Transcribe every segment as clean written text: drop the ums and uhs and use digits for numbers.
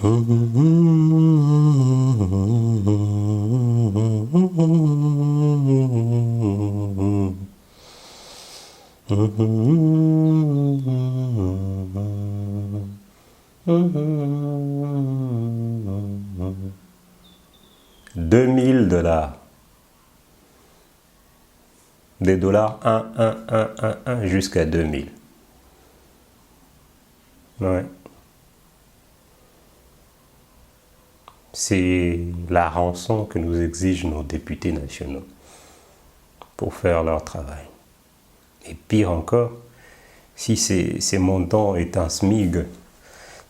$2000. Des dollars 1 jusqu'à 2000. Ouais. C'est la rançon que nous exigent nos députés nationaux pour faire leur travail. Et pire encore, si ces montants est un SMIG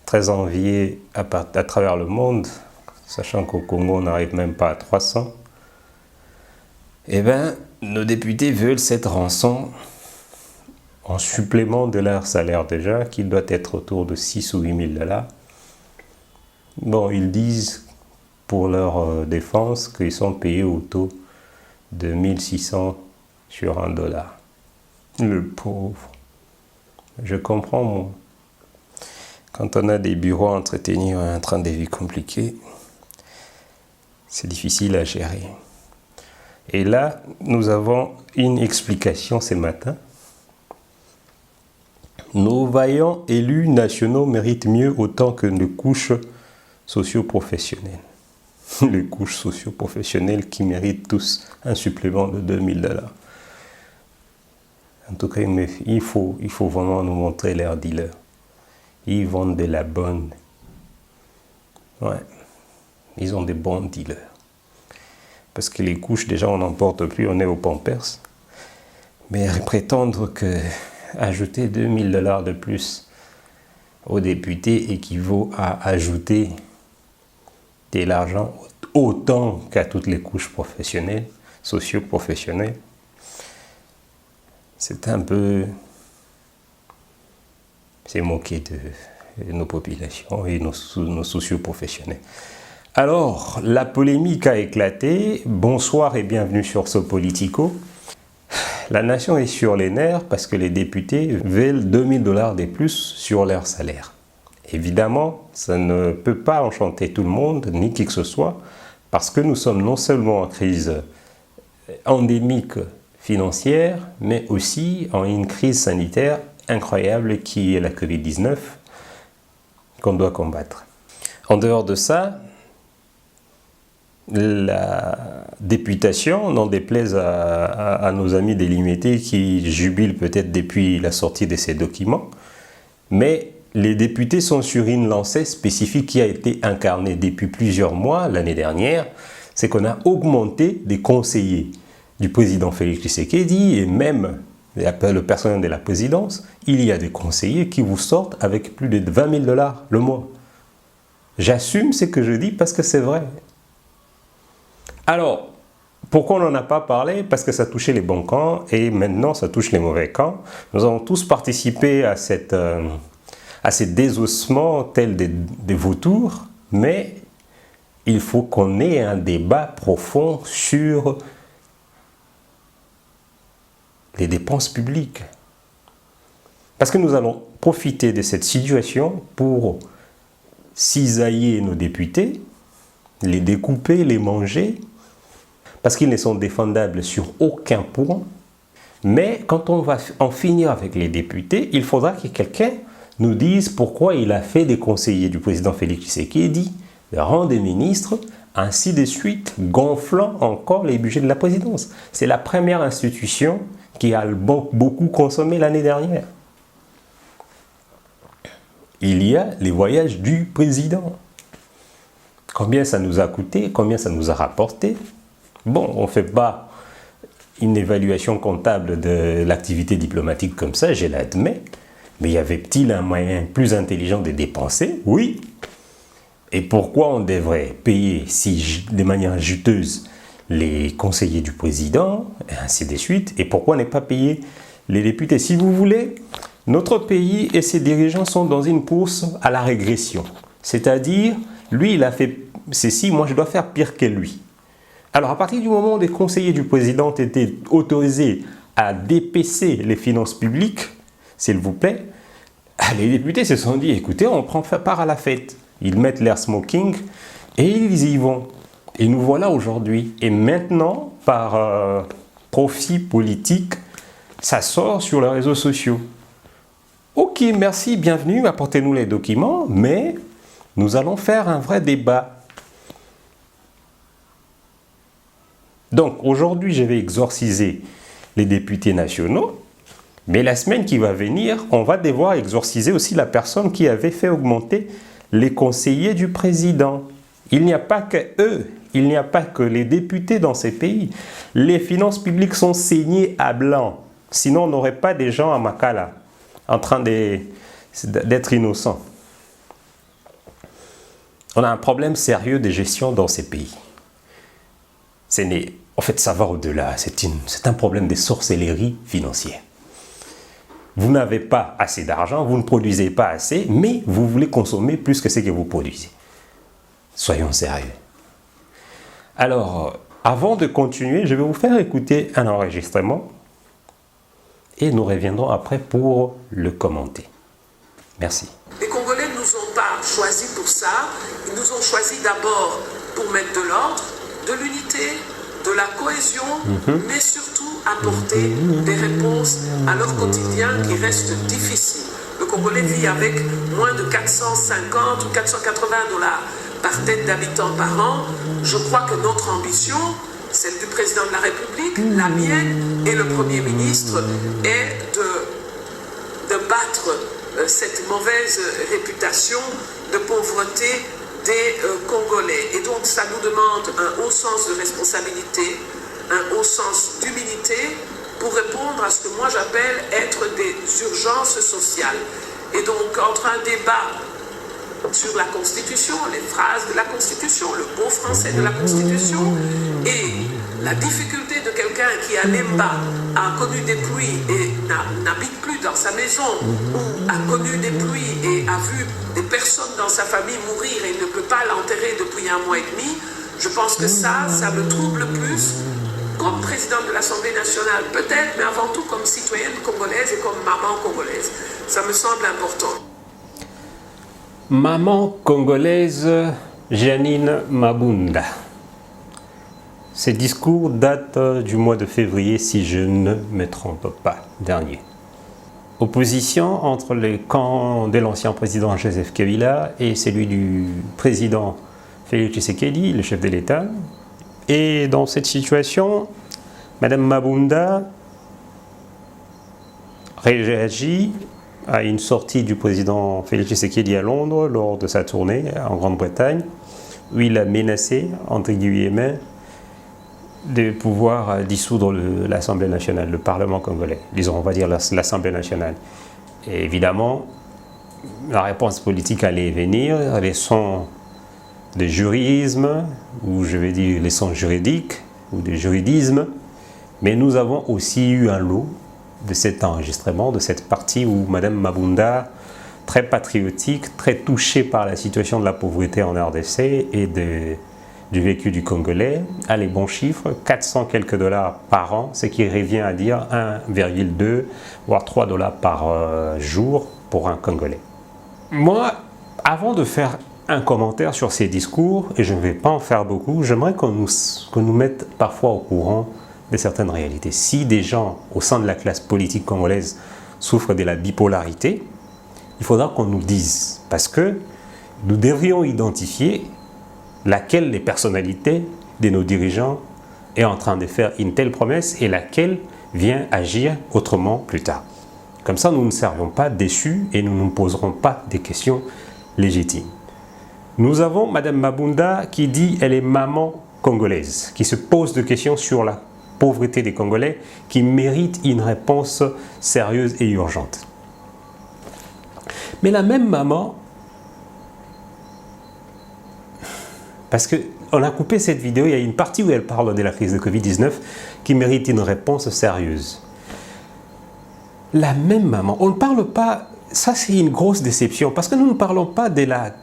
très envié à travers le monde, sachant qu'au Congo on n'arrive même pas à 300, eh bien, nos députés veulent cette rançon en supplément de leur salaire déjà, qui doit être autour de 6 ou 8 000 $. Bon, ils disent pour leur défense qu'ils sont payés au taux de 1600 sur $1. Le pauvre. Je comprends, moi. Quand on a des bureaux à entretenir et un train de vie compliqué, c'est difficile à gérer. Et là, nous avons une explication ce matin. Nos vaillants élus nationaux méritent mieux autant que les couches socio-professionnelles. Les couches socio-professionnelles qui méritent tous un supplément de 2000 $. En tout cas, il faut vraiment nous montrer leurs dealers. Ils vendent de la bonne. Ouais, ils ont des bons dealers. Parce que les couches, déjà, on n'en porte plus, on est au Pampers. Mais prétendre que ajouter 2000 $ de plus aux députés équivaut à ajouter de l'argent autant qu'à toutes les couches professionnelles, socio-professionnelles, c'est un peu... c'est moquer de nos populations et nos socio-professionnels. Alors, la polémique a éclaté. Bonsoir et bienvenue sur So Politico. La nation est sur les nerfs parce que les députés veulent 2000 $ de plus sur leur salaire. Évidemment, ça ne peut pas enchanter tout le monde, ni qui que ce soit, parce que nous sommes non seulement en crise endémique financière, mais aussi en une crise sanitaire incroyable qui est la Covid-19 qu'on doit combattre. En dehors de ça, la députation, n'en déplaise à nos amis délimités qui jubilent peut-être depuis la sortie de ces documents, mais les députés sont sur une lancée spécifique qui a été incarnée depuis plusieurs mois l'année dernière, c'est qu'on a augmenté des conseillers du président Félix Tshisekedi et même le personnel de la présidence, il y a des conseillers qui vous sortent avec plus de 20 000 $ le mois. J'assume ce que je dis parce que c'est vrai. Alors, pourquoi on n'en a pas parlé? Parce que ça touchait les bons camps et maintenant ça touche les mauvais camps. Nous avons tous participé à ces désossements tels des vautours, mais il faut qu'on ait un débat profond sur les dépenses publiques. Parce que nous allons profiter de cette situation pour cisailler nos députés, les découper, les manger, parce qu'ils ne sont défendables sur aucun point. Mais quand on va en finir avec les députés, il faudra que quelqu'un nous dise pourquoi il a fait des conseillers du président Félix Tshisekedi, le rang des ministres, ainsi de suite, gonflant encore les budgets de la présidence. C'est la première institution qui a beaucoup consommé l'année dernière. Il y a les voyages du président. Combien ça nous a coûté? Combien ça nous a rapporté? Bon, on ne fait pas une évaluation comptable de l'activité diplomatique comme ça, je l'admets. Mais y avait-il un moyen plus intelligent de dépenser? Oui. Et pourquoi on devrait payer de manière juteuse les conseillers du président, et ainsi de suite? Et pourquoi ne pas payer les députés? Si vous voulez, notre pays et ses dirigeants sont dans une course à la régression. C'est-à-dire, lui, il a fait ceci, moi je dois faire pire que lui. Alors, à partir du moment où les conseillers du président étaient autorisés à dépecer les finances publiques, s'il vous plaît, les députés se sont dit, écoutez, on prend part à la fête. Ils mettent leur smoking et ils y vont. Et nous voilà aujourd'hui. Et maintenant, par profit politique, ça sort sur les réseaux sociaux. Ok, merci, bienvenue, apportez-nous les documents, mais nous allons faire un vrai débat. Donc aujourd'hui, je vais exorciser les députés nationaux, mais la semaine qui va venir, on va devoir exorciser aussi la personne qui avait fait augmenter les conseillers du président. Il n'y a pas que eux, il n'y a pas que les députés dans ces pays. Les finances publiques sont saignées à blanc. Sinon, on n'aurait pas des gens à Makala en train d'être innocents. On a un problème sérieux de gestion dans ces pays. En fait, ça va au-delà. C'est un problème de sorcellerie financière. Vous n'avez pas assez d'argent, vous ne produisez pas assez, mais vous voulez consommer plus que ce que vous produisez. Soyons sérieux. Alors, avant de continuer, je vais vous faire écouter un enregistrement et nous reviendrons après pour le commenter. Merci. Les Congolais ne nous ont pas choisis pour ça. Ils nous ont choisis d'abord pour mettre de l'ordre, de l'unité, de la cohésion, mais surtout apporter des réponses à leur quotidien qui reste difficile. Le Congolais vit avec moins de 450 ou 480 dollars par tête d'habitant par an. Je crois que notre ambition, celle du président de la République, la mienne et le Premier ministre, est de battre cette mauvaise réputation de pauvreté des Congolais. Et donc ça nous demande un haut sens de responsabilité, un haut sens d'humilité pour répondre à ce que moi j'appelle être des urgences sociales. Et donc entre un débat sur la Constitution, les phrases de la Constitution, le beau français de la Constitution, et la difficulté de quelqu'un qui à Lemba a connu des pluies et n'habite plus dans sa maison, ou a connu des pluies et a vu des personnes dans sa famille mourir et ne peut pas l'enterrer depuis 1 mois et demi, je pense que ça me trouble plus, comme présidente de l'Assemblée nationale peut-être, mais avant tout comme citoyenne congolaise et comme maman congolaise. Ça me semble important. Maman congolaise Janine Mabunda. Ces discours datent du mois de février, si je ne me trompe pas, dernier. Opposition entre les camps de l'ancien président Joseph Kabila et celui du président Félix Tshisekedi, le chef de l'État. Et dans cette situation, Madame Mabunda réagit à une sortie du président Félix Tshisekedi à Londres lors de sa tournée en Grande-Bretagne, où il a menacé, entre guillemets, de pouvoir dissoudre l'Assemblée nationale, le Parlement congolais, disons, on va dire l'Assemblée nationale. Et évidemment, la réponse politique allait venir, les sons de jurisme, ou je vais dire les sons juridiques, ou de juridisme, mais nous avons aussi eu un lot de cet enregistrement, de cette partie où Madame Mabunda, très patriotique, très touchée par la situation de la pauvreté en RDC et du vécu du Congolais, a les bons chiffres, 400 quelques dollars par an, ce qui revient à dire 1,2 voire 3 dollars par jour pour un Congolais. Moi, avant de faire un commentaire sur ces discours, et je ne vais pas en faire beaucoup, j'aimerais qu'on nous mette parfois au courant de certaines réalités. Si des gens au sein de la classe politique congolaise souffrent de la bipolarité, il faudra qu'on nous dise, parce que nous devrions identifier laquelle des personnalités de nos dirigeants est en train de faire une telle promesse et laquelle vient agir autrement plus tard. Comme ça, nous ne serions pas déçus et nous ne nous poserons pas des questions légitimes. Nous avons Madame Mabunda qui dit elle est maman congolaise, qui se pose des questions sur la pauvreté des Congolais, qui mérite une réponse sérieuse et urgente. Mais la même maman, parce qu'on a coupé cette vidéo, il y a une partie où elle parle de la crise de Covid-19 qui mérite une réponse sérieuse. La même maman, on ne parle pas, ça c'est une grosse déception, parce que nous ne parlons pas de la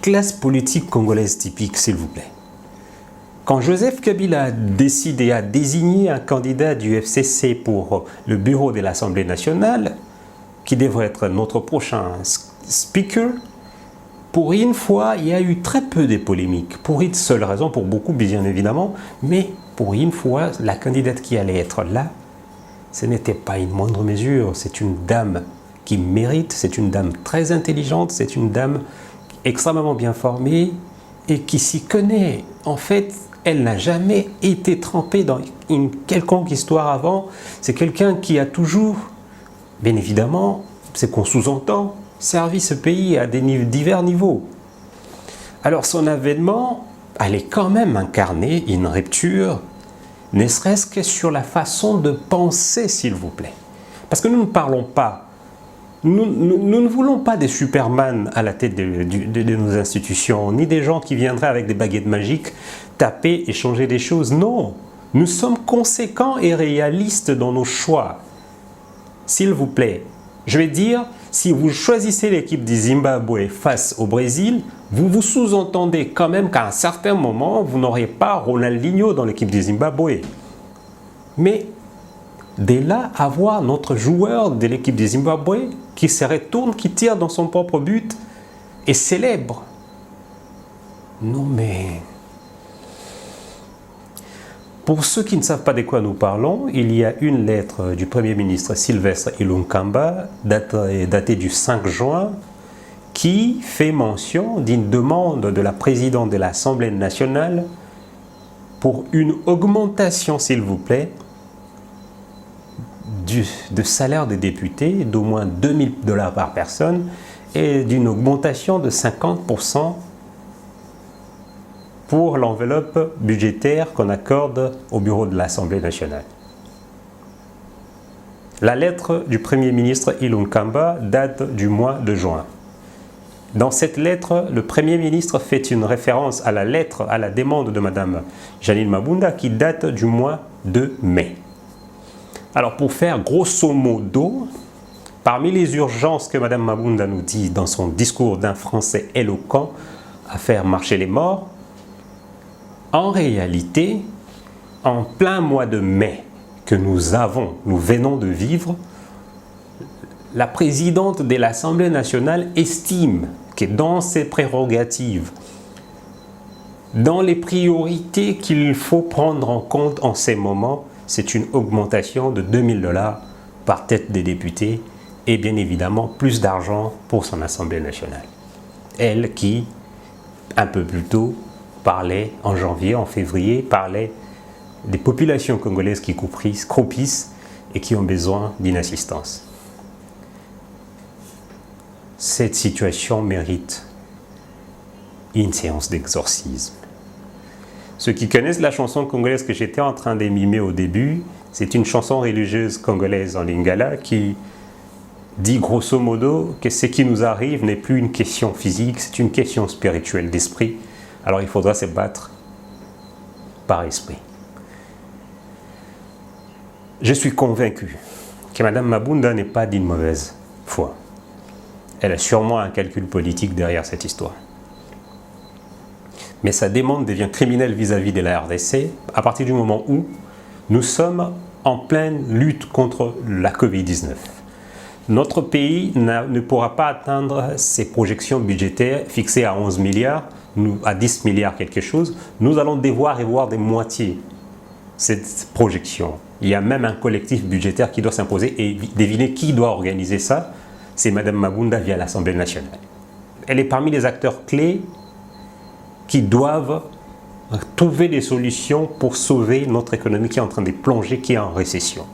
classe politique congolaise typique, s'il vous plaît. Quand Joseph Kabila a décidé à désigner un candidat du FCC pour le bureau de l'Assemblée nationale, qui devrait être notre prochain speaker, il a pour une fois, il y a eu très peu de polémiques. Pour une seule raison, pour beaucoup bien évidemment, mais pour une fois, la candidate qui allait être là, ce n'était pas une moindre mesure. C'est une dame qui mérite, c'est une dame très intelligente, c'est une dame extrêmement bien formée et qui s'y connaît. En fait, elle n'a jamais été trempée dans une quelconque histoire avant. C'est quelqu'un qui a toujours, bien évidemment, c'est qu'on sous-entend, servi ce pays à divers niveaux. Alors son avènement allait quand même incarner une rupture, ne serait-ce que sur la façon de penser, s'il vous plaît. Parce que nous ne parlons pas, nous ne voulons pas des Superman à la tête de nos institutions, ni des gens qui viendraient avec des baguettes magiques taper et changer des choses. Non, nous sommes conséquents et réalistes dans nos choix. S'il vous plaît, je vais dire, si vous choisissez l'équipe du Zimbabwe face au Brésil, vous vous sous-entendez quand même qu'à un certain moment, vous n'aurez pas Ronaldinho dans l'équipe du Zimbabwe. Mais dès là, avoir notre joueur de l'équipe du Zimbabwe qui se retourne, qui tire dans son propre but et célèbre. Non mais... Pour ceux qui ne savent pas de quoi nous parlons, il y a une lettre du Premier ministre Sylvestre Ilunkamba, datée du 5 juin, qui fait mention d'une demande de la présidente de l'Assemblée nationale pour une augmentation, s'il vous plaît, de salaire des députés d'au moins 2 000 $ par personne et d'une augmentation de 50% pour l'enveloppe budgétaire qu'on accorde au bureau de l'Assemblée nationale. La lettre du Premier ministre Ilunkamba date du mois de juin. Dans cette lettre, le Premier ministre fait une référence à la demande de Mme Janine Mabunda qui date du mois de mai. Alors pour faire grosso modo, parmi les urgences que Mme Mabunda nous dit dans son discours d'un français éloquent à faire marcher les morts, en réalité, en plein mois de mai que nous venons de vivre, la présidente de l'Assemblée nationale estime que dans ses prérogatives, dans les priorités qu'il faut prendre en compte en ces moments, c'est une augmentation de 2 000 $ par tête des députés et bien évidemment plus d'argent pour son Assemblée nationale. Elle qui, un peu plus tôt, parlait en janvier, en février, parlait des populations congolaises qui croupissent et qui ont besoin d'une assistance. Cette situation mérite une séance d'exorcisme. Ceux qui connaissent la chanson congolaise que j'étais en train de mimer au début, c'est une chanson religieuse congolaise en lingala qui dit grosso modo que ce qui nous arrive n'est plus une question physique, c'est une question spirituelle d'esprit. Alors il faudra se battre par esprit. Je suis convaincu que Mme Mabunda n'est pas d'une mauvaise foi. Elle a sûrement un calcul politique derrière cette histoire. Mais sa demande devient criminelle vis-à-vis de la RDC à partir du moment où nous sommes en pleine lutte contre la Covid-19. Notre pays ne pourra pas atteindre ses projections budgétaires fixées à 11 milliards, à 10 milliards quelque chose. Nous allons devoir revoir des moitiés cette projection. Il y a même un collectif budgétaire qui doit s'imposer et devinez qui doit organiser ça. C'est Mme Mabunda via l'Assemblée nationale. Elle est parmi les acteurs clés qui doivent trouver des solutions pour sauver notre économie qui est en train de plonger, qui est en récession.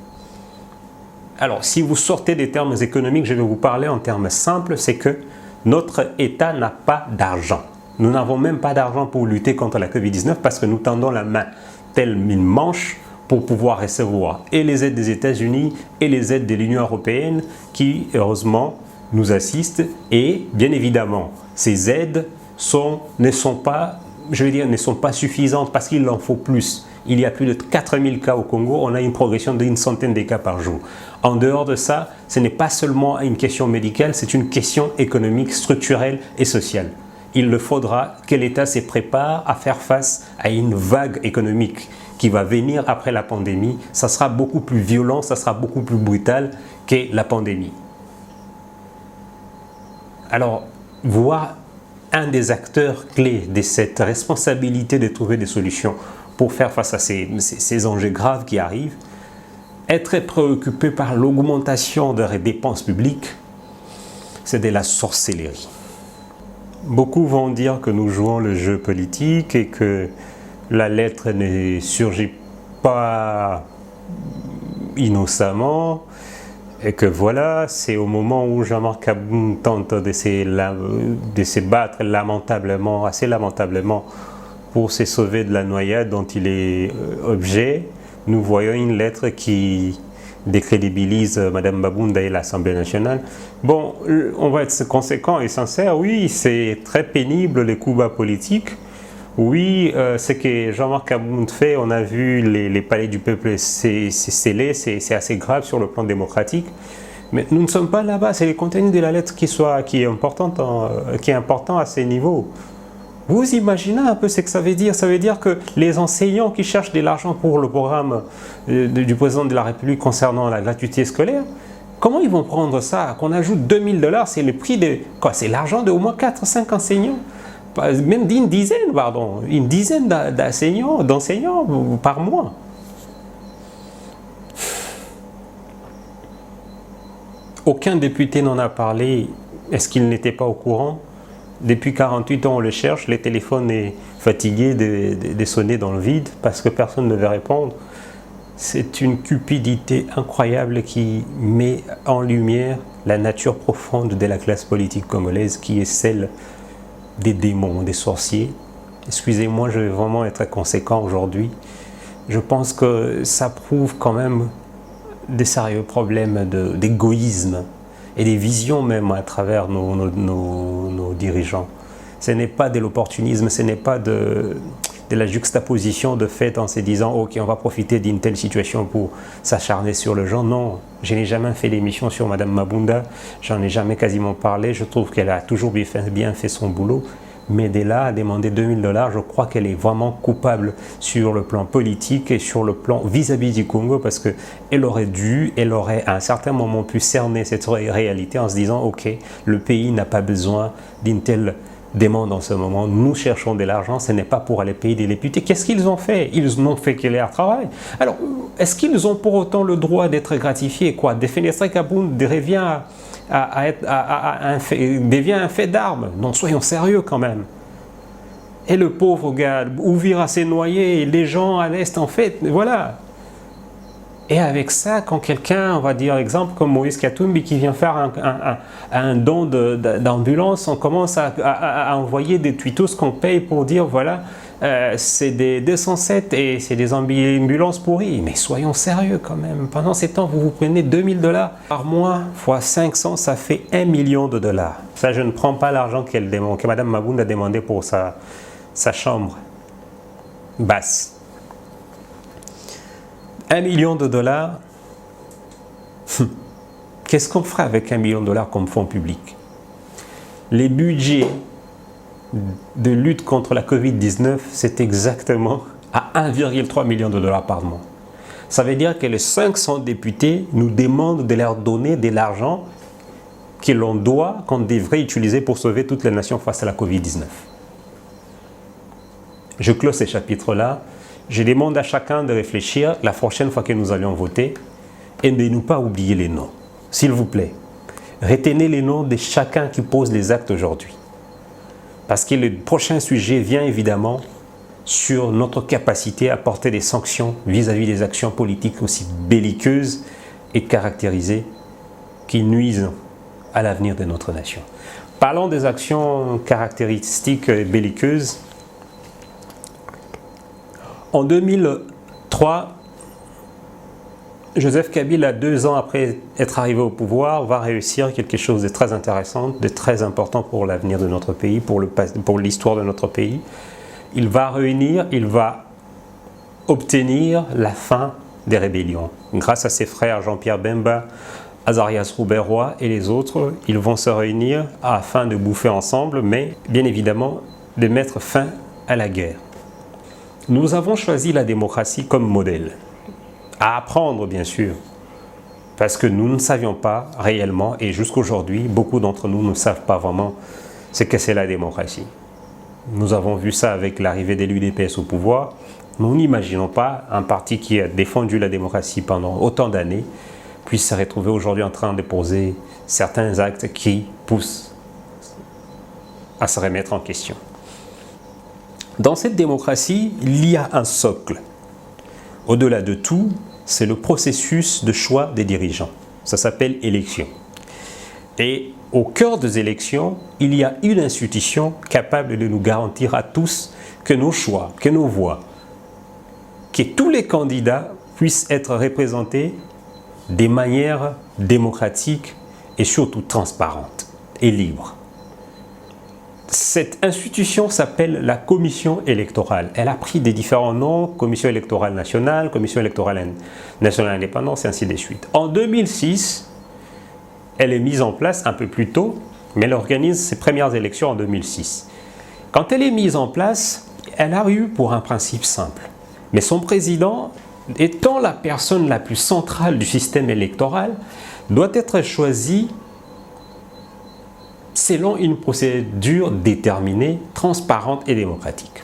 Alors, si vous sortez des termes économiques, je vais vous parler en termes simples, c'est que notre État n'a pas d'argent. Nous n'avons même pas d'argent pour lutter contre la Covid-19 parce que nous tendons la main telle une manche pour pouvoir recevoir et les aides des États-Unis et les aides de l'Union européenne qui, heureusement, nous assistent. Et bien évidemment, ces aides ne sont pas suffisantes parce qu'il en faut plus. Il y a plus de 4000 cas au Congo, on a une progression d'une centaine de cas par jour. En dehors de ça, ce n'est pas seulement une question médicale, c'est une question économique, structurelle et sociale. Il faudra que l'État se prépare à faire face à une vague économique qui va venir après la pandémie. Ça sera beaucoup plus violent, ça sera beaucoup plus brutal que la pandémie. Alors, voir un des acteurs clés de cette responsabilité de trouver des solutions pour faire face à ces enjeux graves qui arrivent, est très préoccupé par l'augmentation des dépenses publiques, c'est de la sorcellerie. Beaucoup vont dire que nous jouons le jeu politique et que la lettre ne surgit pas innocemment et que voilà, c'est au moment où Jean-Marc Aboun tente de se battre assez lamentablement pour se sauver de la noyade dont il est objet, nous voyons une lettre qui décrédibilise Mme Mabounda et l'Assemblée nationale. Bon, on va être conséquent et sincère, oui, c'est très pénible les coups bas politiques. Oui, ce que Jean-Marc Aboun fait, on a vu les palais du peuple scellés, c'est assez grave sur le plan démocratique. Mais nous ne sommes pas là-bas, c'est le contenu de la lettre qui est important à ces niveaux. Vous imaginez un peu ce que ça veut dire? Ça veut dire que les enseignants qui cherchent de l'argent pour le programme du président de la République concernant la gratuité scolaire, comment ils vont prendre ça? Qu'on ajoute $2000, c'est le prix de... quoi? C'est l'argent d'au moins 4-5 enseignants, même d'une dizaine, pardon, une dizaine d'enseignants par mois. Aucun député n'en a parlé. Est-ce qu'il n'était pas au courant? Depuis 48 ans, on le cherche, le téléphone est fatigué de sonner dans le vide parce que personne ne veut répondre. C'est une cupidité incroyable qui met en lumière la nature profonde de la classe politique congolaise qui est celle des démons, des sorciers. Excusez-moi, je vais vraiment être conséquent aujourd'hui. Je pense que ça prouve quand même des sérieux problèmes d'égoïsme et des visions même à travers nos dirigeants. Ce n'est pas de l'opportunisme, ce n'est pas de la juxtaposition de fait en se disant « Ok, on va profiter d'une telle situation pour s'acharner sur le genre ». Non, je n'ai jamais fait d'émission sur Mme Mabounda, j'en ai jamais quasiment parlé, je trouve qu'elle a toujours bien fait son boulot. Mais dès là, à demander $2000, je crois qu'elle est vraiment coupable sur le plan politique et sur le plan vis-à-vis du Congo parce qu'elle aurait à un certain moment pu cerner cette réalité en se disant « Ok, le pays n'a pas besoin d'une telle demande en ce moment, nous cherchons de l'argent, ce n'est pas pour aller payer des députés. » Qu'est-ce qu'ils ont fait? Ils n'ont fait que leur travail. Alors, est-ce qu'ils ont pour autant le droit d'être gratifiés? Quoi? Defenestré Kaboun devient un fait d'armes. Non, soyons sérieux quand même. Et le pauvre gars, Ouvira s'est noyé, les gens à l'Est, en fait, voilà. Et avec ça, quand quelqu'un, on va dire exemple comme Moïse Katumbi qui vient faire un don d'ambulance, on commence à envoyer des tweetos qu'on paye pour dire voilà, c'est des 207 et c'est des ambulances pourries. Mais soyons sérieux quand même. Pendant ces temps, vous prenez $2000 par mois fois 500, ça fait $1 million. Ça, je ne prends pas l'argent que Mme Mabounda a demandé pour sa chambre basse. $1 million. Qu'est-ce qu'on ferait avec $1 million comme fonds public? Les budgets de lutte contre la Covid-19, c'est exactement à $1,3 million par mois. Ça veut dire que les 500 députés nous demandent de leur donner de l'argent qu'on devrait utiliser pour sauver toute la nation face à la Covid-19. Je clôt ce chapitre-là. Je demande à chacun de réfléchir la prochaine fois que nous allons voter et de ne pas oublier les noms. S'il vous plaît, retenez les noms de chacun qui pose les actes aujourd'hui. Parce que le prochain sujet vient évidemment sur notre capacité à porter des sanctions vis-à-vis des actions politiques aussi belliqueuses et caractérisées qui nuisent à l'avenir de notre nation. Parlons des actions caractéristiques belliqueuses. En 2003, Joseph Kabila, 2 ans après être arrivé au pouvoir, va réussir quelque chose de très intéressant, de très important pour l'avenir de notre pays, pour l'histoire de notre pays. Il va obtenir la fin des rébellions. Grâce à ses frères Jean-Pierre Bemba, Azarias Roubaix-Roy et les autres, ils vont se réunir afin de bouffer ensemble, mais bien évidemment de mettre fin à la guerre. Nous avons choisi la démocratie comme modèle, à apprendre bien sûr, parce que nous ne savions pas réellement, et jusqu'aujourd'hui, beaucoup d'entre nous ne savent pas vraiment c'est que c'est la démocratie. Nous avons vu ça avec l'arrivée de l'UDPS au pouvoir. Nous n'imaginons pas un parti qui a défendu la démocratie pendant autant d'années puisse se retrouver aujourd'hui en train de poser certains actes qui poussent à se remettre en question. Dans cette démocratie, il y a un socle. Au-delà de tout, c'est le processus de choix des dirigeants. Ça s'appelle élection. Et au cœur des élections, il y a une institution capable de nous garantir à tous que nos choix, que nos voix, que tous les candidats puissent être représentés de manière démocratique et surtout transparente et libre. Cette institution s'appelle la Commission électorale. Elle a pris des différents noms, Commission électorale nationale, Commission électorale nationale indépendante, et ainsi de suite. En 2006, elle est mise en place un peu plus tôt, mais elle organise ses premières élections en 2006. Quand elle est mise en place, elle a eu pour un principe simple. Mais son président, étant la personne la plus centrale du système électoral, doit être choisi selon une procédure déterminée, transparente et démocratique.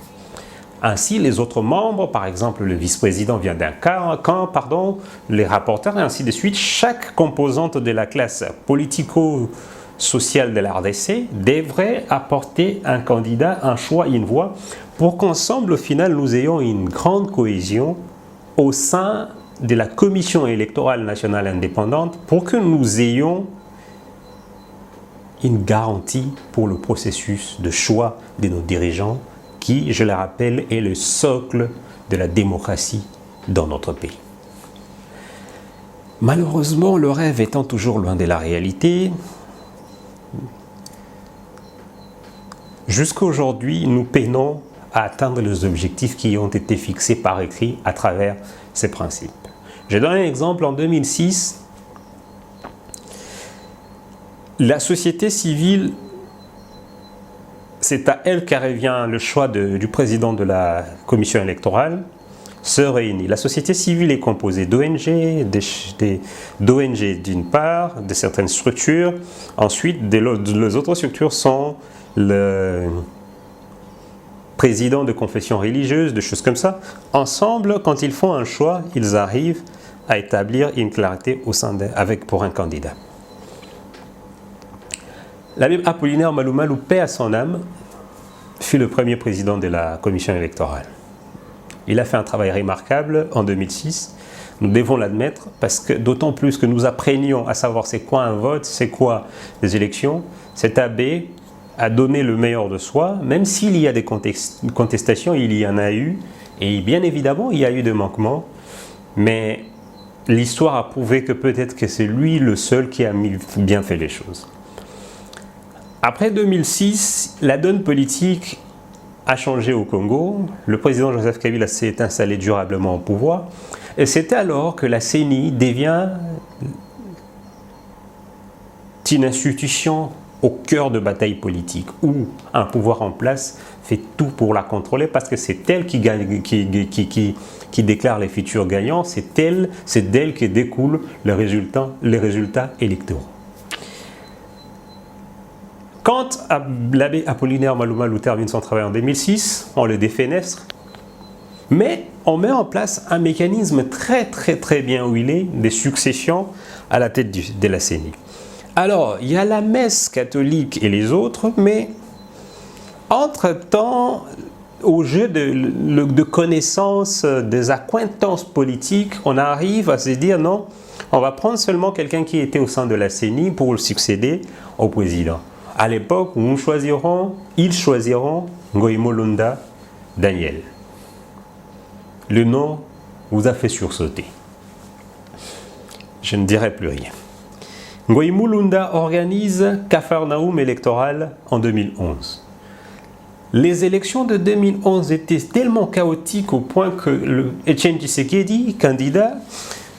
Ainsi, les autres membres, par exemple le vice-président vient d'un camp, les rapporteurs et ainsi de suite, chaque composante de la classe politico-sociale de la RDC devrait apporter un candidat, un choix, une voix, pour qu'ensemble, au final, nous ayons une grande cohésion au sein de la Commission électorale nationale indépendante pour que nous ayons une garantie pour le processus de choix de nos dirigeants qui, je le rappelle, est le socle de la démocratie dans notre pays. Malheureusement, le rêve étant toujours loin de la réalité, jusqu'à aujourd'hui, nous peinons à atteindre les objectifs qui ont été fixés par écrit à travers ces principes. Je donne un exemple. En 2006, la société civile, c'est à elle qu'en revient le choix du président de la commission électorale, se réunit. La société civile est composée d'ONG, d'ONG d'une part, de certaines structures. Ensuite, les autres structures sont le président de confession religieuse, des choses comme ça. Ensemble, quand ils font un choix, ils arrivent à établir une clarté au sein pour un candidat. L'abbé Apollinaire Malou Malou, paix à son âme, fut le premier président de la commission électorale. Il a fait un travail remarquable en 2006, nous devons l'admettre, parce que d'autant plus que nous apprenions à savoir c'est quoi un vote, c'est quoi les élections. Cet abbé a donné le meilleur de soi, même s'il y a des contestations, il y en a eu, et bien évidemment il y a eu des manquements, mais l'histoire a prouvé que peut-être que c'est lui le seul qui a bien fait les choses. Après 2006, la donne politique a changé au Congo. Le président Joseph Kabila s'est installé durablement au pouvoir. Et c'est alors que la CENI devient une institution au cœur de bataille politique, où un pouvoir en place fait tout pour la contrôler, parce que c'est elle qui déclare les futurs gagnants, c'est d'elle que découlent les résultats électoraux. Quand l'abbé Apollinaire Malou Malou termine son travail en 2006, on le défenestre, mais on met en place un mécanisme très bien huilé de succession à la tête de la CENI. Alors, il y a la messe catholique et les autres, mais entre-temps, au jeu de connaissances, des accointances politiques, on arrive à se dire non, on va prendre seulement quelqu'un qui était au sein de la CENI pour le succéder au président. À l'époque où ils choisiront Ngoïmo Lunda Daniel. Le nom vous a fait sursauter. Je ne dirai plus rien. Ngoïmo Lunda organise Capharnaüm électoral en 2011. Les élections de 2011 étaient tellement chaotiques au point que Etienne Tshisekedi, candidat,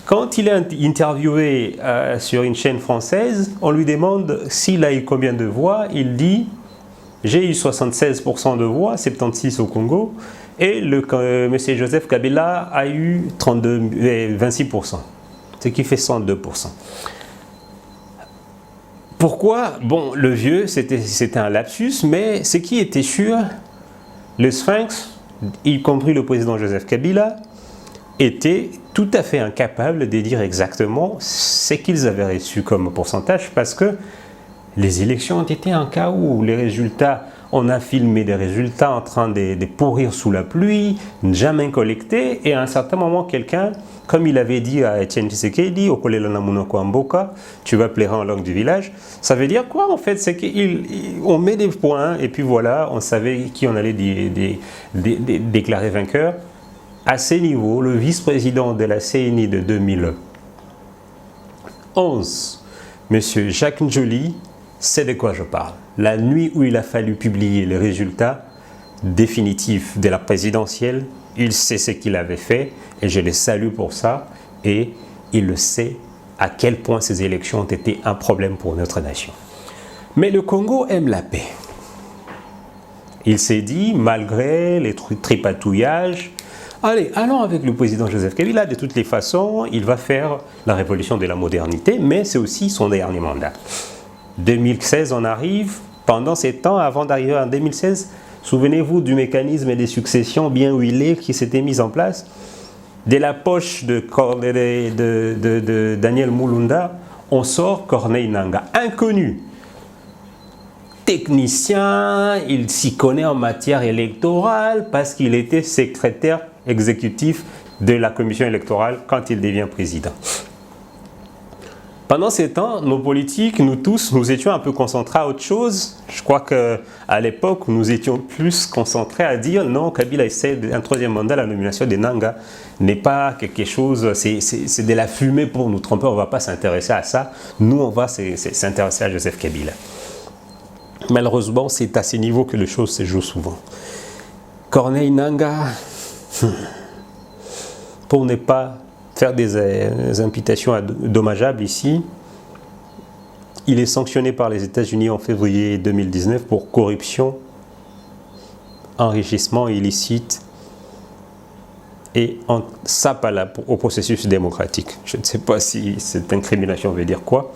quand il est interviewé sur une chaîne française, on lui demande s'il a eu combien de voix. Il dit « J'ai eu 76% de voix, 76 au Congo, et M. Joseph Kabila a eu 26%, ce qui fait 102%. » Pourquoi? Bon, le vieux, c'était un lapsus, mais ce qui était sûr, le Sphinx, y compris le président Joseph Kabila, était tout à fait incapable de dire exactement ce qu'ils avaient reçu comme pourcentage, parce que les élections ont été un cas où les résultats, on a filmé des résultats en train de pourrir sous la pluie, jamais collectés, et à un certain moment, quelqu'un, comme il avait dit à Etienne Tshisekedi, au Kolela Namunoko Amboka, tu vas plairer en langue du village, ça veut dire quoi en fait? C'est qu'on met des points, et puis voilà, on savait qui on allait déclarer vainqueur. À ces niveaux, le vice-président de la CNI de 2011, M. Jacques Njoli, c'est de quoi je parle. La nuit où il a fallu publier les résultats définitifs de la présidentielle, il sait ce qu'il avait fait et je le salue pour ça. Et il le sait à quel point ces élections ont été un problème pour notre nation. Mais le Congo aime la paix. Il s'est dit, malgré les tripatouillages, allez, allons avec le président Joseph Kabila. De toutes les façons, il va faire la révolution de la modernité, mais c'est aussi son dernier mandat. 2016, on arrive. Pendant ces temps, avant d'arriver en 2016, souvenez-vous du mécanisme des successions bien huilé qui s'était mis en place. De la poche de Daniel Mulunda, on sort Corneille Nangaa, inconnu. Technicien, il s'y connaît en matière électorale parce qu'il était secrétaire exécutif de la commission électorale quand il devient président. Pendant ces temps, nos politiques, nous tous, nous étions un peu concentrés à autre chose. Je crois qu'à l'époque, nous étions plus concentrés à dire non, Kabila essaie un troisième mandat, la nomination de Nangaa n'est pas quelque chose, c'est de la fumée pour nous tromper, on ne va pas s'intéresser à ça. Nous, on va s'intéresser à Joseph Kabila. Malheureusement, c'est à ces niveaux que les choses se jouent souvent. Corneille Nangaa, pour ne pas faire des imputations dommageables ici, il est sanctionné par les États-Unis en février 2019 pour corruption, enrichissement illicite et sape au processus démocratique. Je ne sais pas si cette incrimination veut dire quoi.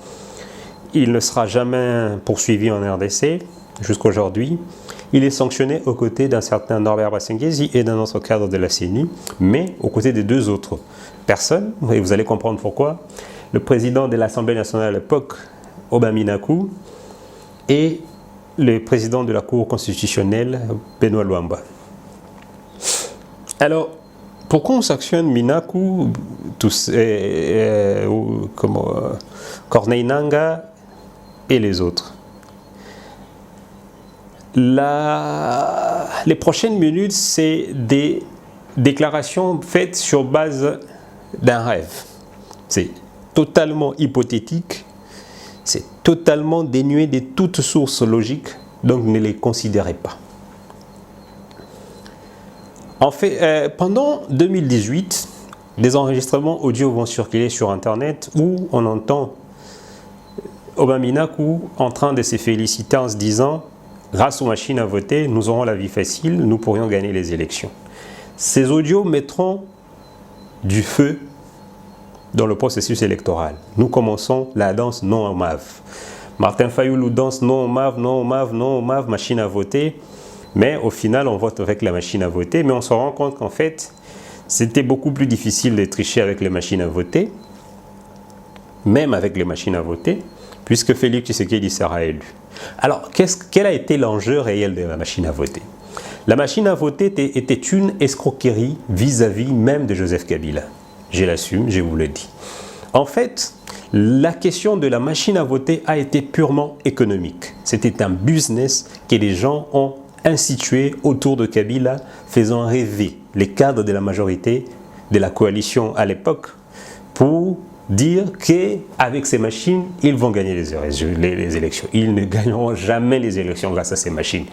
Il ne sera jamais poursuivi en RDC jusqu'à aujourd'hui. Il est sanctionné aux côtés d'un certain Norbert Bassengezi et d'un autre cadre de la CNI, mais aux côtés de deux autres personnes, et vous allez comprendre pourquoi. Le président de l'Assemblée nationale à l'époque, Oba Minaku, et le président de la Cour constitutionnelle, Benoît Luamba. Alors, pourquoi on sanctionne Minaku, Corneille Nangaa et les autres? Les prochaines minutes, c'est des déclarations faites sur base d'un rêve. C'est totalement hypothétique, c'est totalement dénué de toute source logique, donc ne les considérez pas. En fait, pendant 2018, des enregistrements audio vont circuler sur Internet où on entend Oba Minaku en train de se féliciter en se disant « Grâce aux machines à voter, nous aurons la vie facile, nous pourrions gagner les élections ». Ces audios mettront du feu dans le processus électoral. Nous commençons la danse non au MAV. Martin Fayoulou danse non au MAV, non au MAV, non au MAV, machine à voter. Mais au final, on vote avec la machine à voter. Mais on se rend compte qu'en fait, c'était beaucoup plus difficile de tricher avec les machines à voter, même avec les machines à voter, puisque Félix Tshisekedi sera élu. Alors, quel a été l'enjeu réel de la machine à voter? La machine à voter était une escroquerie vis-à-vis même de Joseph Kabila. Je l'assume, je vous le dis. En fait, la question de la machine à voter a été purement économique. C'était un business que les gens ont institué autour de Kabila, faisant rêver les cadres de la majorité de la coalition à l'époque pour dire qu'avec ces machines, ils vont gagner les élections. Ils ne gagneront jamais les élections grâce à ces machines.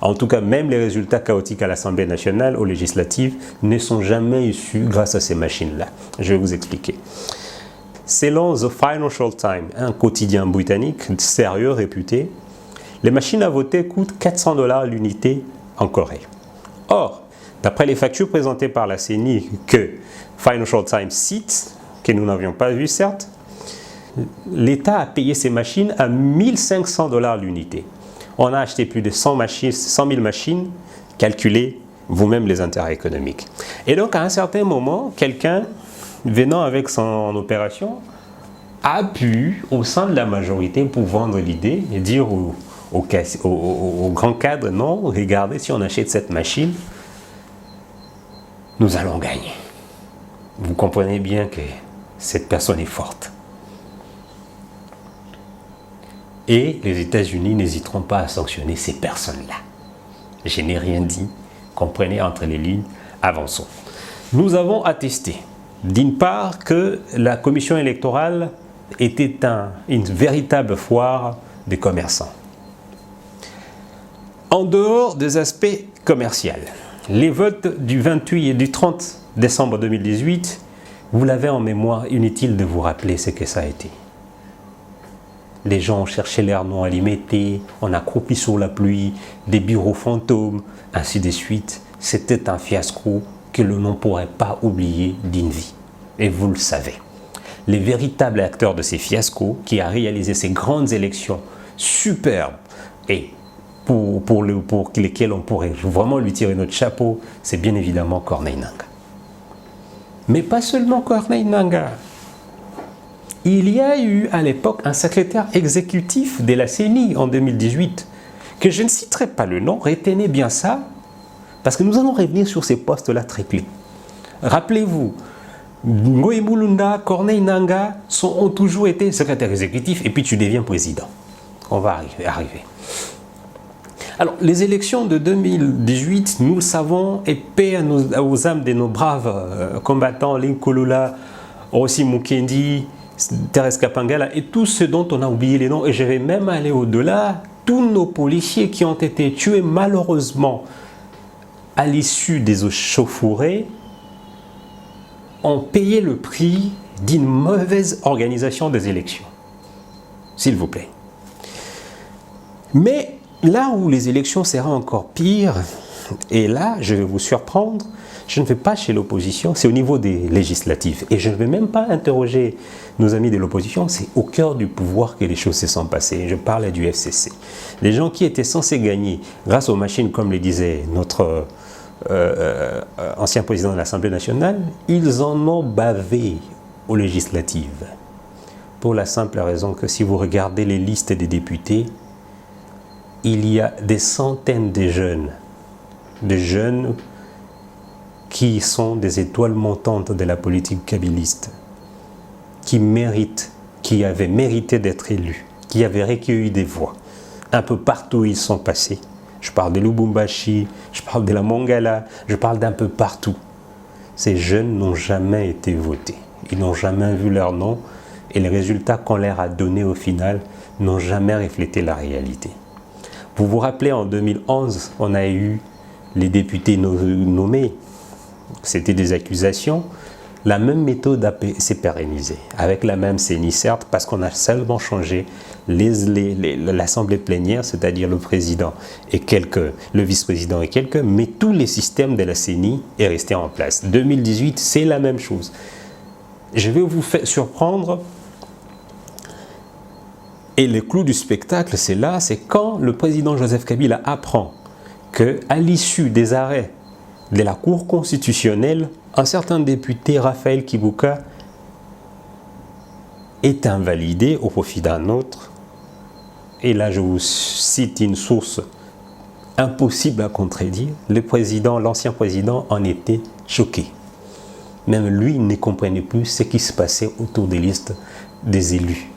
En tout cas, même les résultats chaotiques à l'Assemblée nationale, aux législatives, ne sont jamais issus grâce à ces machines-là. Je vais vous expliquer. Selon The Financial Times, un quotidien britannique sérieux, réputé, les machines à voter coûtent $400 l'unité en Corée. Or, d'après les factures présentées par la CENI que Financial Times cite, que nous n'avions pas vues certes, l'État a payé ces machines à 1500 $ l'unité. On a acheté plus de 100 000 machines, calculez vous-même les intérêts économiques. Et donc, à un certain moment, quelqu'un venant avec son opération a pu, au sein de la majorité, pour vendre l'idée et dire au grand cadre, non, regardez, si on achète cette machine, nous allons gagner. Vous comprenez bien que cette personne est forte. Et les États-Unis n'hésiteront pas à sanctionner ces personnes-là. Je n'ai rien dit. Comprenez entre les lignes, avançons. Nous avons attesté, d'une part, que la commission électorale était une véritable foire des commerçants. En dehors des aspects commerciaux, les votes du 28 et du 30 décembre 2018, vous l'avez en mémoire, inutile de vous rappeler ce que ça a été. Les gens ont cherché leurs noms à les mettre, on a croupi sous la pluie, des bureaux fantômes, ainsi de suite. C'était un fiasco que l'on ne pourrait pas oublier d'une vie. Et vous le savez. Les véritables acteurs de ces fiascos, qui a réalisé ces grandes élections superbes et pour lesquelles on pourrait vraiment lui tirer notre chapeau, c'est bien évidemment Corneille Nangaa. Mais pas seulement Corneille Nangaa. Il y a eu à l'époque un secrétaire exécutif de la CENI en 2018, que je ne citerai pas le nom, retenez bien ça, parce que nous allons revenir sur ces postes-là très clés. Rappelez-vous, Ngoï Mulunda, Corneille Nangaa ont toujours été secrétaires exécutifs et puis tu deviens président. On va arriver. Alors, les élections de 2018, nous le savons, et paix aux âmes de nos braves combattants, Linkolula, Rossi Mukendi, Thérèse Kapangala et tous ceux dont on a oublié les noms, et je vais même aller au-delà, tous nos policiers qui ont été tués malheureusement à l'issue des échauffourées ont payé le prix d'une mauvaise organisation des élections. S'il vous plaît. Mais là où les élections seront encore pires, et là je vais vous surprendre, je ne vais pas chez l'opposition, c'est au niveau des législatives. Et je ne vais même pas interroger nos amis de l'opposition, c'est au cœur du pouvoir que les choses se sont passées. Je parle du FCC. Les gens qui étaient censés gagner grâce aux machines, comme le disait notre ancien président de l'Assemblée nationale, ils en ont bavé aux législatives. Pour la simple raison que si vous regardez les listes des députés, il y a des centaines de jeunes qui sont des étoiles montantes de la politique kabyliste, qui avaient mérité d'être élus, qui avaient recueilli des voix. Un peu partout où ils sont passés. Je parle de Lubumbashi, je parle de la Mongala, je parle d'un peu partout. Ces jeunes n'ont jamais été votés. Ils n'ont jamais vu leur nom et les résultats qu'on leur a donnés au final n'ont jamais reflété la réalité. Vous vous rappelez, en 2011, on a eu les députés nommés. C'était des accusations. La même méthode s'est pérennisée, avec la même CENI, certes, parce qu'on a seulement changé l'assemblée plénière, c'est-à-dire le président et le vice-président et quelques, mais tous les systèmes de la CENI est resté en place. 2018, c'est la même chose. Je vais vous surprendre. Et le clou du spectacle, c'est là, c'est quand le président Joseph Kabila apprend qu'à l'issue des arrêts de la Cour constitutionnelle, un certain député, Raphaël Kibuka, est invalidé au profit d'un autre. Et là, je vous cite une source impossible à contredire. L'ancien président en était choqué. Même lui, il ne comprenait plus ce qui se passait autour des listes des élus.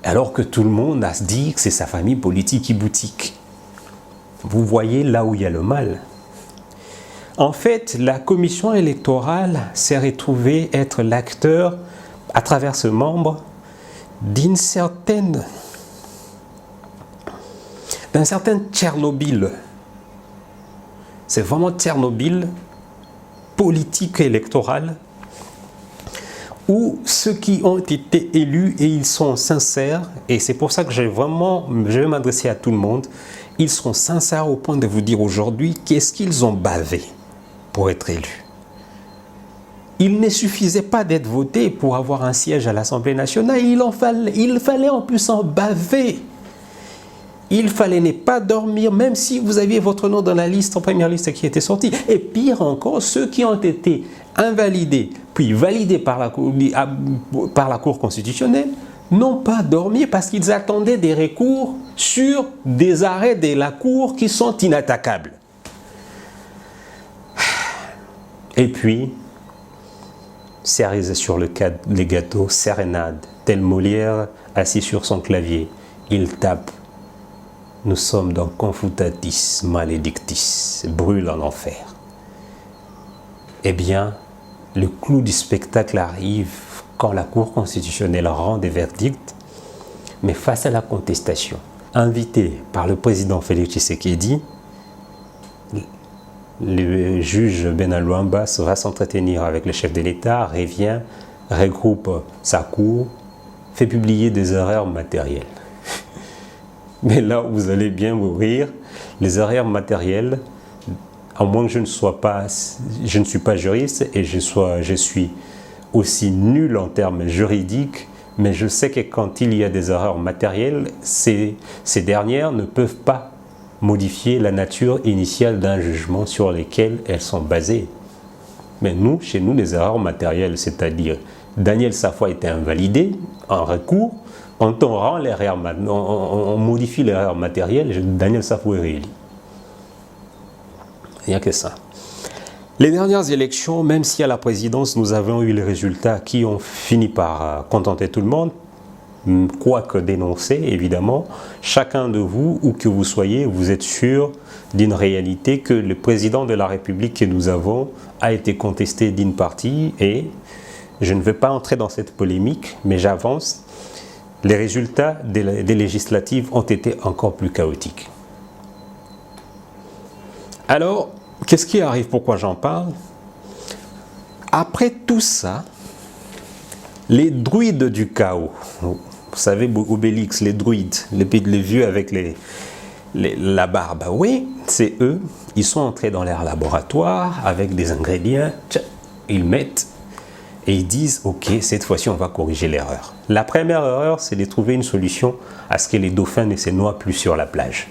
Alors que tout le monde a dit que c'est sa famille politique qui boutique. Vous voyez là où il y a le mal. En fait, la commission électorale s'est retrouvée être l'acteur, à travers ce membre, d'un certain Tchernobyl. C'est vraiment Tchernobyl, politique électorale, où ceux qui ont été élus, et ils sont sincères, et c'est pour ça que je vais m'adresser à tout le monde, ils seront sincères au point de vous dire aujourd'hui qu'est-ce qu'ils ont bavé pour être élus. il ne suffisait pas d'être voté pour avoir un siège à l'Assemblée nationale, il fallait en plus en baver. Il fallait ne pas dormir, même si vous aviez votre nom dans la liste, en première liste qui était sortie. Et pire encore, ceux qui ont été invalidés, puis validés par la Cour constitutionnelle, n'ont pas dormi parce qu'ils attendaient des recours sur des arrêts de la Cour qui sont inattaquables. Et puis, cerise sur les gâteaux, sérénade, tel Molière assis sur son clavier, il tape. Nous sommes dans confutatis maledictis, brûle en enfer. Eh bien, le clou du spectacle arrive quand la Cour constitutionnelle rend des verdicts, mais face à la contestation, invité par le président Félix Tshisekedi, le juge Benalouamba va s'entretenir avec le chef de l'État, revient, regroupe sa cour, fait publier des erreurs matérielles. Mais là, vous allez bien vous rire, les erreurs matérielles, à moins que je ne suis pas juriste et je suis aussi nul en termes juridiques, mais je sais que quand il y a des erreurs matérielles, ces dernières ne peuvent pas modifier la nature initiale d'un jugement sur lequel elles sont basées. Mais nous, chez nous, les erreurs matérielles, c'est-à-dire Daniel Safwa était invalidé en recours, quand on modifie l'erreur matérielle, Daniel Safwa est réélu. Il n'y a que ça. Les dernières élections, même si à la présidence, nous avons eu les résultats qui ont fini par contenter tout le monde, quoique dénoncé, évidemment, chacun de vous, où que vous soyez, vous êtes sûr d'une réalité que le président de la République que nous avons a été contesté d'une partie et je ne vais pas entrer dans cette polémique, mais j'avance. Les résultats des législatives ont été encore plus chaotiques. Alors, qu'est-ce qui arrive? Pourquoi j'en parle? Après tout ça, les druides du chaos, vous savez, Obélix, les druides, les vieux avec la barbe, oui, c'est eux, ils sont entrés dans leur laboratoire avec des ingrédients, ils mettent et ils disent, ok, cette fois-ci, on va corriger l'erreur. La première erreur, c'est de trouver une solution à ce que les dauphins ne se noient plus sur la plage.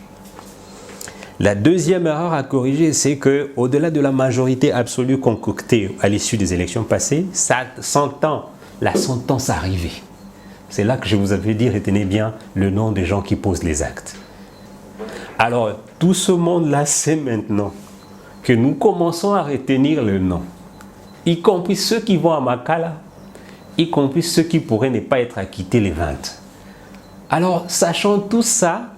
La deuxième erreur à corriger, c'est qu'au-delà de la majorité absolue concoctée à l'issue des élections passées, ça s'entend la sentence arrivée. C'est là que je vous avais dit, retenez bien le nom des gens qui posent les actes. Alors, tout ce monde-là sait maintenant que nous commençons à retenir le nom, y compris ceux qui vont à Makala, y compris ceux qui pourraient ne pas être acquittés les 20. Alors, sachant tout ça,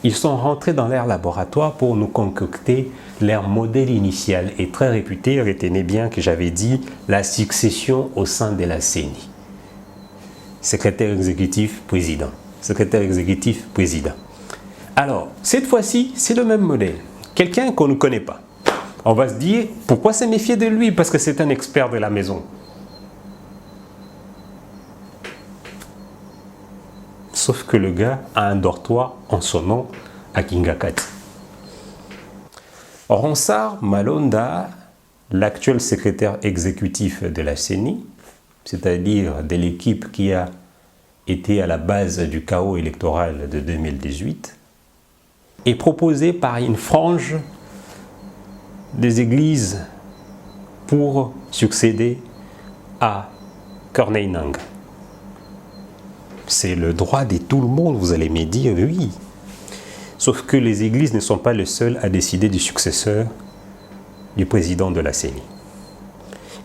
ils sont rentrés dans leur laboratoire pour nous concocter leur modèle initial et très réputé. Retenez bien que j'avais dit la succession au sein de la CENI. Secrétaire exécutif, président. Secrétaire exécutif, président. Alors, cette fois-ci, c'est le même modèle. Quelqu'un qu'on ne connaît pas. On va se dire, pourquoi se méfier de lui? Parce que c'est un expert de la maison. Sauf que le gars a un dortoir en son nom à Kingakati. Ronsard Malonda, l'actuel secrétaire exécutif de la CENI, c'est-à-dire de l'équipe qui a été à la base du chaos électoral de 2018, est proposé par une frange des églises pour succéder à Corneille Nangaa. C'est le droit de tout le monde, vous allez me dire, oui. Sauf que les églises ne sont pas les seules à décider du successeur du président de la CENI.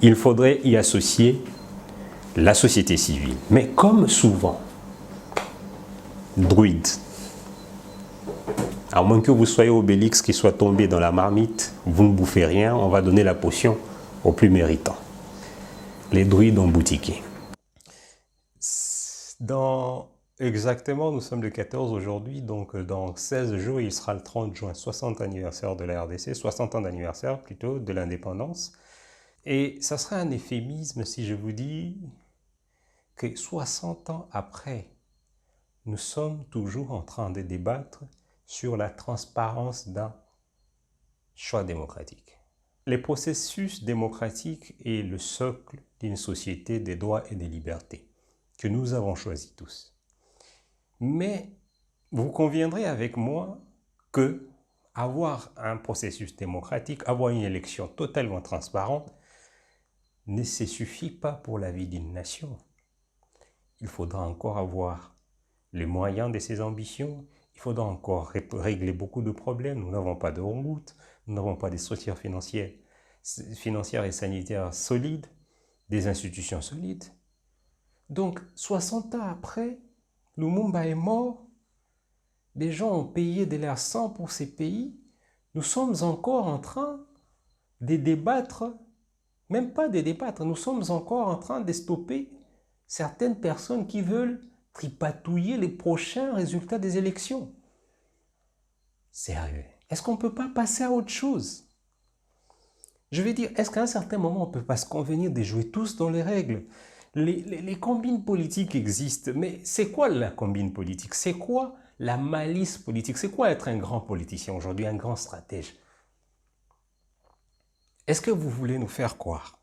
Il faudrait y associer la société civile. Mais comme souvent, druides, à moins que vous soyez Obélix qui soit tombé dans la marmite, vous ne bouffez rien, on va donner la potion aux plus méritants. Les druides ont boutiqué. Exactement, nous sommes le 14 aujourd'hui, donc dans 16 jours, il sera le 30 juin, 60 anniversaire de la RDC, 60 ans d'anniversaire plutôt de l'indépendance. Et ça serait un euphémisme si je vous dis que 60 ans après, nous sommes toujours en train de débattre sur la transparence d'un choix démocratique. les processus démocratiques est le socle d'une société des droits et des libertés que nous avons choisi tous. Mais vous conviendrez avec moi que avoir un processus démocratique, avoir une élection totalement transparente, ne se suffit pas pour la vie d'une nation. Il faudra encore avoir les moyens de ses ambitions, il faudra encore régler beaucoup de problèmes. Nous n'avons pas de route, nous n'avons pas des structures financières et sanitaires solides, des institutions solides. Donc, 60 ans après, Lumumba est mort, des gens ont payé de leur sang pour ces pays. Nous sommes encore en train de débattre, même pas de débattre, nous sommes encore en train de stopper certaines personnes qui veulent tripatouiller les prochains résultats des élections. Sérieux, est-ce qu'on ne peut pas passer à autre chose? Je veux dire, est-ce qu'à un certain moment, on ne peut pas se convenir de jouer tous dans les règles? Les combines politiques existent, mais c'est quoi la combine politique? C'est quoi la malice politique? C'est quoi être un grand politicien aujourd'hui, un grand stratège? Est-ce que vous voulez nous faire croire,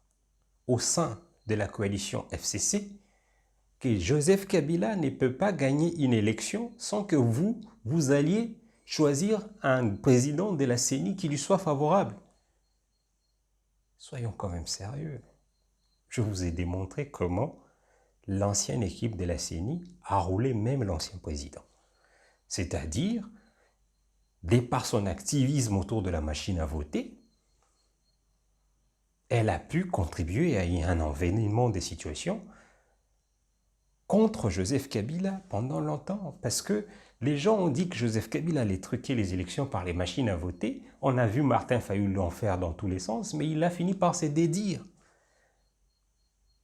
au sein de la coalition FCC, que Joseph Kabila ne peut pas gagner une élection sans que vous alliez choisir un président de la CENI qui lui soit favorable? Soyons quand même sérieux. Je vous ai démontré comment l'ancienne équipe de la CENI a roulé même l'ancien président. C'est-à-dire, de par son activisme autour de la machine à voter, elle a pu contribuer à un envenimement des situations contre Joseph Kabila pendant longtemps, parce que les gens ont dit que Joseph Kabila allait truquer les élections par les machines à voter. On a vu Martin Fayulu l'en faire dans tous les sens, mais il a fini par se dédire.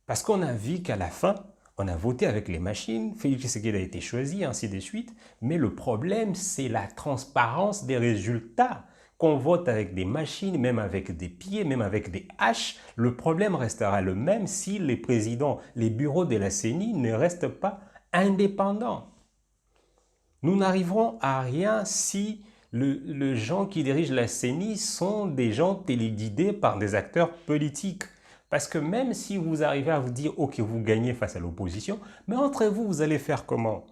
Parce qu'on a vu qu'à la fin, on a voté avec les machines, Félix Tshisekedi a été choisi, ainsi de suite, mais le problème, c'est la transparence des résultats. Qu'on vote avec des machines, même avec des pieds, même avec des haches, le problème restera le même si les présidents, les bureaux de la CENI ne restent pas indépendants. Nous n'arriverons à rien si les gens qui dirigent la CENI sont des gens téléguidés par des acteurs politiques. Parce que même si vous arrivez à vous dire « Ok, vous gagnez face à l'opposition », mais entre vous, vous allez faire comment ?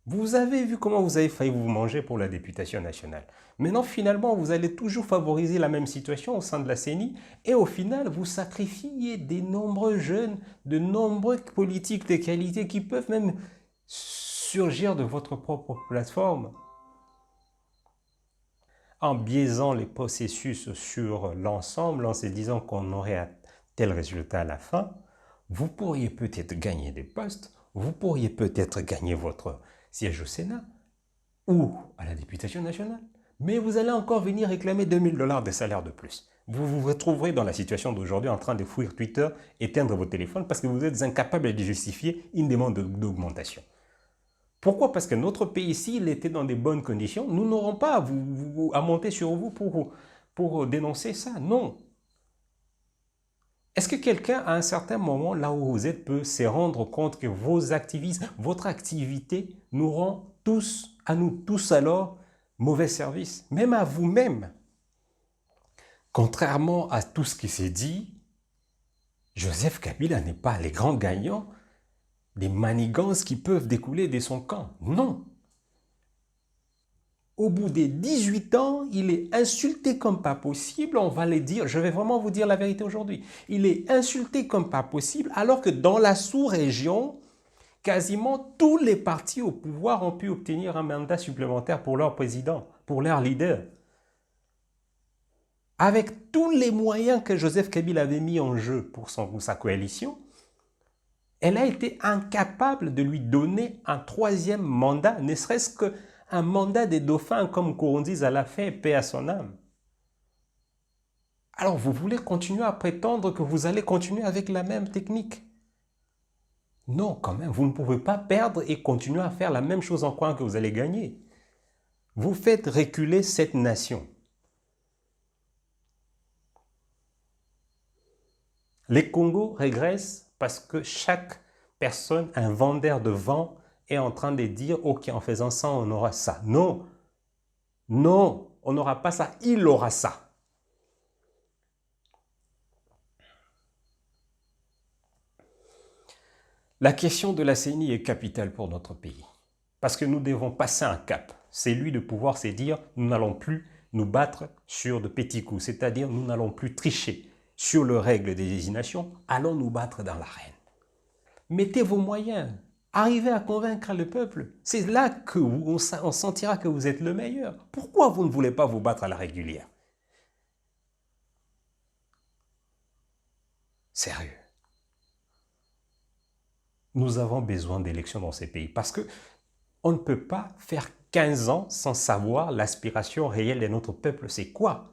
Vous avez vu comment vous avez failli vous manger pour la députation nationale. Maintenant, finalement, vous allez toujours favoriser la même situation au sein de la CENI et au final, vous sacrifiez des nombreux jeunes, de nombreux politiques de qualité qui peuvent même surgir de votre propre plateforme. En biaisant les processus sur l'ensemble, en se disant qu'on aurait un tel résultat à la fin, vous pourriez peut-être gagner des postes, vous pourriez peut-être gagner votre siège au Sénat ou à la députation nationale. Mais vous allez encore venir réclamer 2000 $ de salaire de plus. Vous vous retrouverez dans la situation d'aujourd'hui en train de fouiller Twitter, éteindre vos téléphones parce que vous êtes incapable de justifier une demande d'augmentation. Pourquoi? Parce que notre pays, s'il était dans de bonnes conditions, nous n'aurons pas à monter sur vous pour dénoncer ça. Non. Est-ce que quelqu'un, à un certain moment, là où vous êtes, peut se rendre compte que vos activismes, votre activité nous rend tous, à nous tous alors, mauvais service, même à vous-même? Contrairement à tout ce qui s'est dit, Joseph Kabila n'est pas les grands gagnants des manigances qui peuvent découler de son camp. Non. Au bout des 18 ans, il est insulté comme pas possible, on va le dire, je vais vraiment vous dire la vérité aujourd'hui. Il est insulté comme pas possible, alors que dans la sous-région, quasiment tous les partis au pouvoir ont pu obtenir un mandat supplémentaire pour leur président, pour leur leader. Avec tous les moyens que Joseph Kabila avait mis en jeu pour sa coalition, elle a été incapable de lui donner un troisième mandat, ne serait-ce qu'un mandat des dauphins comme Nkurunziza l'a fait, paix à son âme. Alors vous voulez continuer à prétendre que vous allez continuer avec la même technique? Non, quand même, vous ne pouvez pas perdre et continuer à faire la même chose en croyant que vous allez gagner. Vous faites reculer cette nation. Les Congos régressent parce que chaque personne, un vendeur de vent, est en train de dire « Ok, en faisant ça, on aura ça ». Non, non, on n'aura pas ça, il aura ça. La question de la CENI est capitale pour notre pays. Parce que nous devons passer un cap. C'est lui de pouvoir se dire, nous n'allons plus nous battre sur de petits coups. C'est-à-dire, nous n'allons plus tricher sur les règles des désignations, allons nous battre dans l'arène. Mettez vos moyens. Arrivez à convaincre le peuple. C'est là qu'on sentira que vous êtes le meilleur. Pourquoi vous ne voulez pas vous battre à la régulière? Sérieux. Nous avons besoin d'élections dans ces pays parce que on ne peut pas faire 15 ans sans savoir l'aspiration réelle de notre peuple, c'est quoi?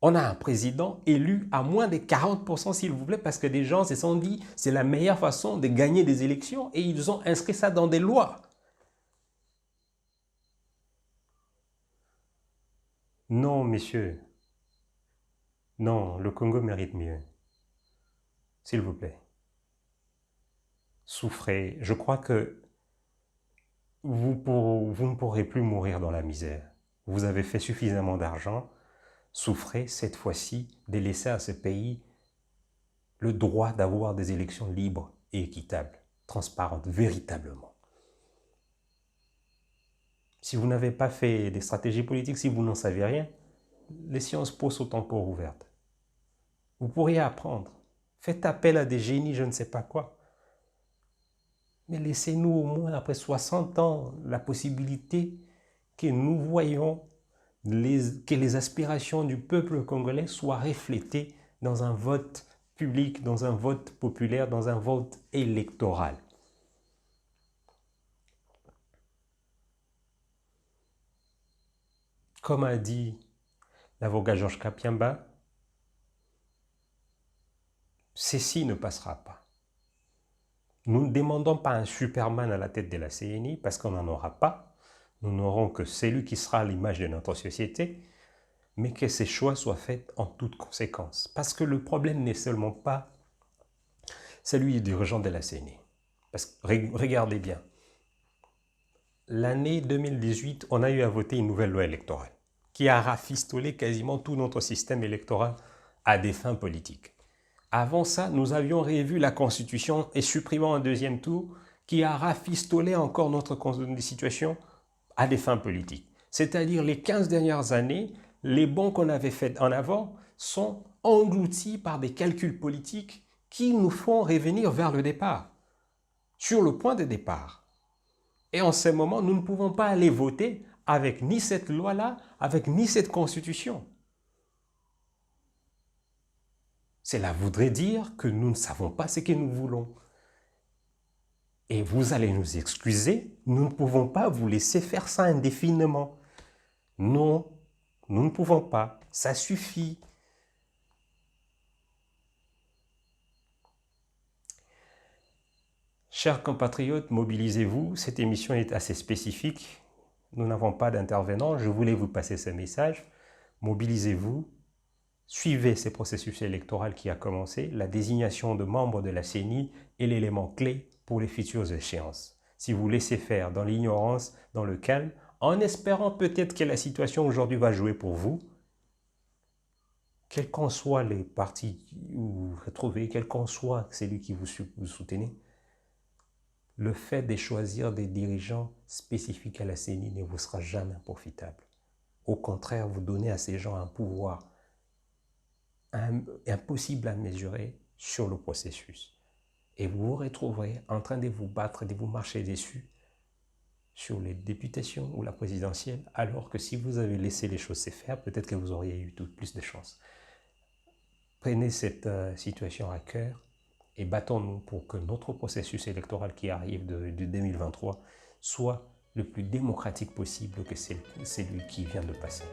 On a un président élu à moins de 40%, s'il vous plaît, parce que des gens se sont dit c'est la meilleure façon de gagner des élections et ils ont inscrit ça dans des lois. Non, messieurs. Non, le Congo mérite mieux. S'il vous plaît. Souffrez. Je crois que vous ne pourrez plus mourir dans la misère. Vous avez fait suffisamment d'argent. Souffrez cette fois-ci de laisser à ce pays le droit d'avoir des élections libres et équitables, transparentes, véritablement. Si vous n'avez pas fait des stratégies politiques, si vous n'en savez rien, les Sciences Po sont encore ouvertes. Vous pourriez apprendre. Faites appel à des génies, je ne sais pas quoi. Mais laissez-nous au moins, après 60 ans, la possibilité que nous voyons que les aspirations du peuple congolais soient reflétées dans un vote public, dans un vote populaire, dans un vote électoral. Comme a dit l'avocat Georges Kapiamba, ceci ne passera pas. Nous ne demandons pas un Superman à la tête de la CENI parce qu'on n'en aura pas. Nous n'aurons que celui qui sera à l'image de notre société, mais que ces choix soient faits en toute conséquence. Parce que le problème n'est seulement pas celui des dirigeants de la CENI. Parce que regardez bien, l'année 2018, on a eu à voter une nouvelle loi électorale qui a rafistolé quasiment tout notre système électoral à des fins politiques. Avant ça, nous avions revu la Constitution et supprimant un deuxième tour qui a rafistolé encore notre situation à des fins politiques. C'est-à-dire les 15 dernières années, les bons qu'on avait faits en avant sont engloutis par des calculs politiques qui nous font revenir vers le départ, sur le point de départ. Et en ce moment, nous ne pouvons pas aller voter avec ni cette loi-là, avec ni cette constitution. Cela voudrait dire que nous ne savons pas ce que nous voulons. Et vous allez nous excuser, nous ne pouvons pas vous laisser faire ça indéfiniment. Non, nous ne pouvons pas, ça suffit. Chers compatriotes, mobilisez-vous, cette émission est assez spécifique. Nous n'avons pas d'intervenants, je voulais vous passer ce message. Mobilisez-vous, suivez ce processus électoral qui a commencé. La désignation de membres de la CENI est l'élément clé pour les futures échéances. Si vous laissez faire dans l'ignorance, dans le calme, en espérant peut-être que la situation aujourd'hui va jouer pour vous, quels qu'en soient les partis où vous vous retrouvez, quel qu'en soit celui qui vous soutenez, le fait de choisir des dirigeants spécifiques à la CENI ne vous sera jamais profitable. Au contraire, vous donnez à ces gens un pouvoir impossible à mesurer sur le processus. Et vous vous retrouverez en train de vous battre, de vous marcher dessus sur les députations ou la présidentielle, alors que si vous avez laissé les choses se faire, peut-être que vous auriez eu plus de chance. Prenez cette situation à cœur et battons-nous pour que notre processus électoral qui arrive de 2023 soit le plus démocratique possible que celui qui vient de passer.